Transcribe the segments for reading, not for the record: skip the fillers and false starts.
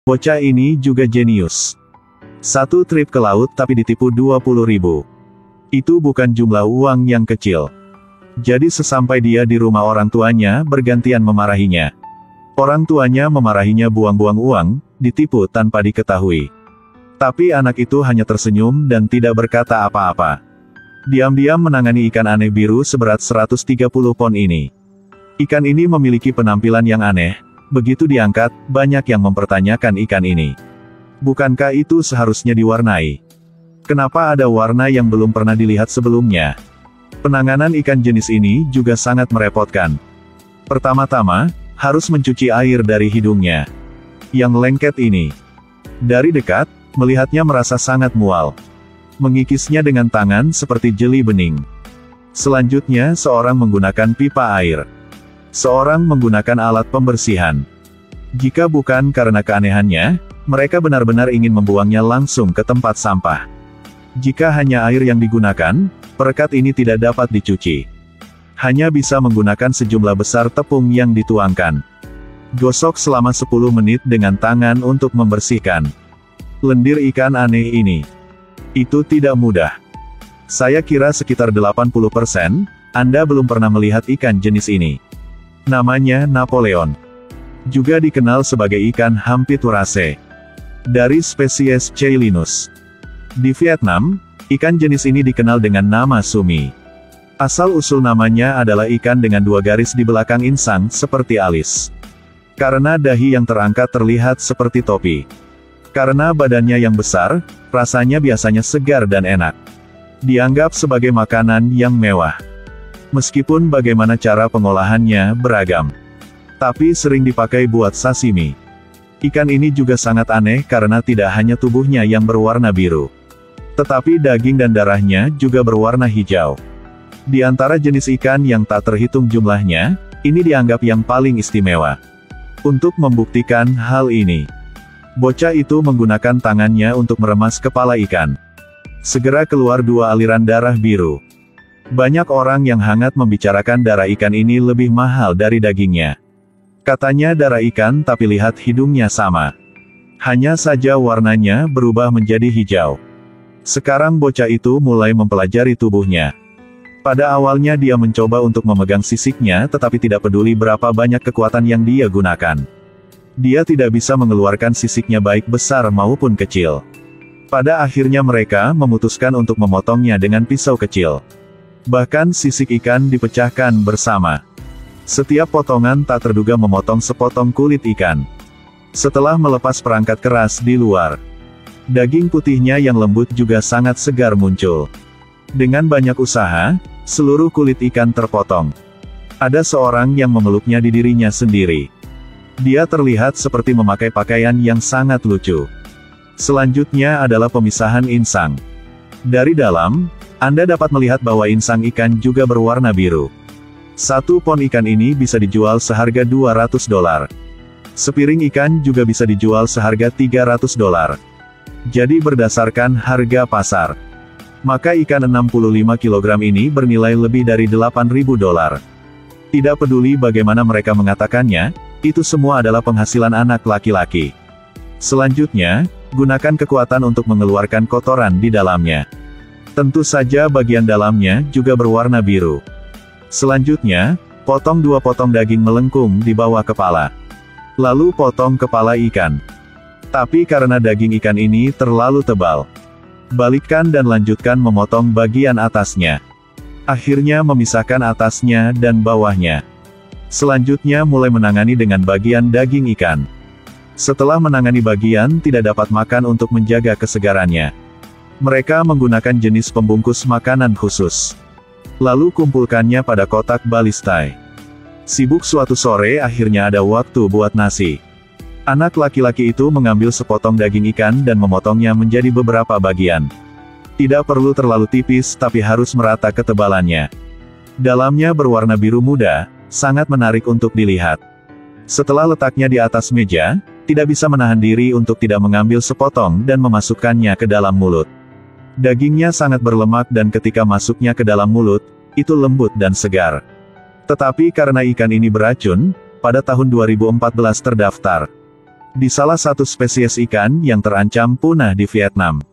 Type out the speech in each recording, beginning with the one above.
Bocah ini juga jenius. Satu trip ke laut tapi ditipu 20.000. Itu bukan jumlah uang yang kecil. Jadi sesampai dia di rumah orang tuanya bergantian memarahinya. Orang tuanya memarahinya buang-buang uang, ditipu tanpa diketahui. Tapi anak itu hanya tersenyum dan tidak berkata apa-apa. Diam-diam menangani ikan aneh biru seberat 130 pon ini. Ikan ini memiliki penampilan yang aneh. Begitu diangkat, banyak yang mempertanyakan ikan ini. Bukankah itu seharusnya diwarnai? Kenapa ada warna yang belum pernah dilihat sebelumnya? Penanganan ikan jenis ini juga sangat merepotkan. Pertama-tama, harus mencuci air dari hidungnya. Yang lengket ini. Dari dekat, melihatnya merasa sangat mual. Mengikisnya dengan tangan seperti jeli bening. Selanjutnya seorang menggunakan pipa air. Seorang menggunakan alat pembersihan. Jika bukan karena keanehannya, mereka benar-benar ingin membuangnya langsung ke tempat sampah. Jika hanya air yang digunakan, perekat ini tidak dapat dicuci. Hanya bisa menggunakan sejumlah besar tepung yang dituangkan. Gosok selama 10 menit dengan tangan untuk membersihkan lendir ikan aneh ini. Itu tidak mudah. Saya kira sekitar 80%, Anda belum pernah melihat ikan jenis ini. Namanya Napoleon. Juga dikenal sebagai ikan hampit wurase. Dari spesies Ceilinus. Di Vietnam, ikan jenis ini dikenal dengan nama sumi. Asal-usul namanya adalah ikan dengan dua garis di belakang insang seperti alis. Karena dahi yang terangkat terlihat seperti topi. Karena badannya yang besar, rasanya biasanya segar dan enak. Dianggap sebagai makanan yang mewah. Meskipun bagaimana cara pengolahannya beragam. Tapi sering dipakai buat sashimi. Ikan ini juga sangat aneh karena tidak hanya tubuhnya yang berwarna biru. Tetapi daging dan darahnya juga berwarna hijau. Di antara jenis ikan yang tak terhitung jumlahnya, ini dianggap yang paling istimewa. Untuk membuktikan hal ini, bocah itu menggunakan tangannya untuk meremas kepala ikan. Segera keluar dua aliran darah biru. Banyak orang yang hangat membicarakan darah ikan ini lebih mahal dari dagingnya. Katanya darah ikan tapi lihat hidungnya sama. Hanya saja warnanya berubah menjadi hijau. Sekarang bocah itu mulai mempelajari tubuhnya. Pada awalnya dia mencoba untuk memegang sisiknya tetapi tidak peduli berapa banyak kekuatan yang dia gunakan. Dia tidak bisa mengeluarkan sisiknya baik besar maupun kecil. Pada akhirnya mereka memutuskan untuk memotongnya dengan pisau kecil. Bahkan sisik ikan dipecahkan bersama. Setiap potongan tak terduga memotong sepotong kulit ikan. Setelah melepas perangkat keras di luar, daging putihnya yang lembut juga sangat segar muncul. Dengan banyak usaha, seluruh kulit ikan terpotong. Ada seorang yang memeluknya di dirinya sendiri. Dia terlihat seperti memakai pakaian yang sangat lucu. Selanjutnya adalah pemisahan insang. Dari dalam, Anda dapat melihat bahwa insang ikan juga berwarna biru. 1 pon ikan ini bisa dijual seharga $200. Sepiring ikan juga bisa dijual seharga $300. Jadi berdasarkan harga pasar, maka ikan 65 kg ini bernilai lebih dari $8.000. Tidak peduli bagaimana mereka mengatakannya, itu semua adalah penghasilan anak laki-laki. Selanjutnya, gunakan kekuatan untuk mengeluarkan kotoran di dalamnya. Tentu saja bagian dalamnya juga berwarna biru. Selanjutnya, potong 2 potong daging melengkung di bawah kepala. Lalu potong kepala ikan. Tapi karena daging ikan ini terlalu tebal, balikkan dan lanjutkan memotong bagian atasnya. Akhirnya memisahkan atasnya dan bawahnya. Selanjutnya mulai menangani dengan bagian daging ikan. Setelah menangani bagian tidak dapat makan untuk menjaga kesegarannya, mereka menggunakan jenis pembungkus makanan khusus. Lalu kumpulkannya pada kotak balistai. Sibuk suatu sore akhirnya ada waktu buat nasi. Anak laki-laki itu mengambil sepotong daging ikan dan memotongnya menjadi beberapa bagian. Tidak perlu terlalu tipis tapi harus merata ketebalannya. Dalamnya berwarna biru muda, sangat menarik untuk dilihat. Setelah letaknya di atas meja, tidak bisa menahan diri untuk tidak mengambil sepotong dan memasukkannya ke dalam mulut. Dagingnya sangat berlemak dan ketika masuknya ke dalam mulut, itu lembut dan segar. Tetapi karena ikan ini beracun, pada tahun 2014 terdaftar. di salah satu spesies ikan yang terancam punah di Vietnam.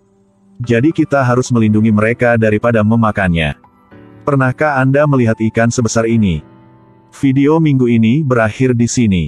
Jadi kita harus melindungi mereka daripada memakannya. Pernahkah Anda melihat ikan sebesar ini? Video minggu ini berakhir di sini.